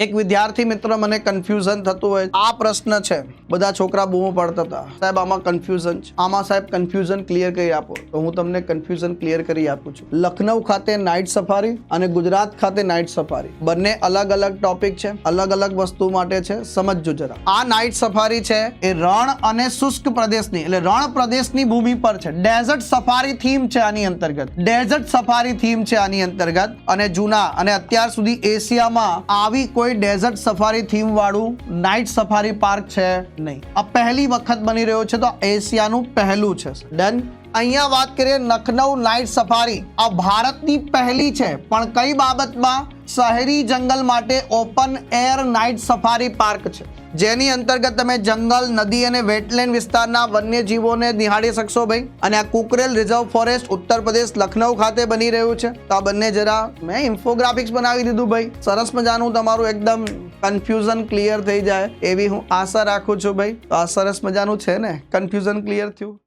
એક વિદ્યાર્થી મિત્ર મને કન્ફ્યુઝન થતું હોય, આ પ્રશ્ન છે, બધા છોકરા બૂમો પડતા હતા, સાહેબ આમાં કન્ફ્યુઝન છે, આમાં સાહેબ કન્ફ્યુઝન ક્લિયર કરી આપો. તો હું તમને કન્ફ્યુઝન ક્લિયર કરી આપું છું. લખનઉ ખાતે નાઇટ સફારી અને ગુજરાત ખાતે નાઇટ સફારી બંને અલગ અલગ ટોપિક છે, અલગ અલગ વસ્તુ માટે છે. સમજજો જરા. આ નાઇટ સફારી છે એ રણ અને શુષ્ક પ્રદેશની એટલે રણ પ્રદેશની ભૂમિ પર છે. ડેઝર્ટ સફારી થીમ છે આની અંતર્ગત. ડેઝર્ટ સફારી થીમ છે આની અંતર્ગત. અને જૂના અને અત્યાર સુધી એશિયામાં આવી કોઈ ડેઝર્ટ સફારી થીમ વાળું નાઇટ સફારી પાર્ક છે નહીં. આ પહેલી વખત બની રહ્યો છે, તો એશિયાનું પહેલું છે. ડન. અહીંયા વાત કરીએ લખનઉ નાઇટ સફારી, આ ભારતની પહેલી છે, પણ કઈ બાબતમાં? શહેરી જંગલ માટે open air night safari park છે, જેની અંતર્ગત તમે જંગલ, નદી અને વેટલેન્ડ વિસ્તારના વન્યજીવોને નિહાળી શકશો ભાઈ. અને આ કુકરેલ રિઝર્વ ફોરેસ્ટ ઉત્તર પ્રદેશ લખનઉ ખાતે બની રહ્યું છે. તો આ બંને જરા મેં ઇન્ફોગ્રાફિક્સ બનાવી દીધું ભાઈ. સરસ મજાનું તમારું એકદમ કન્ફ્યુઝન ક્લિયર થઈ જાય એવી હું આશા રાખું છું ભાઈ. તો આ સરસ મજાનું છે ને, કન્ફ્યુઝન ક્લિયર થયું.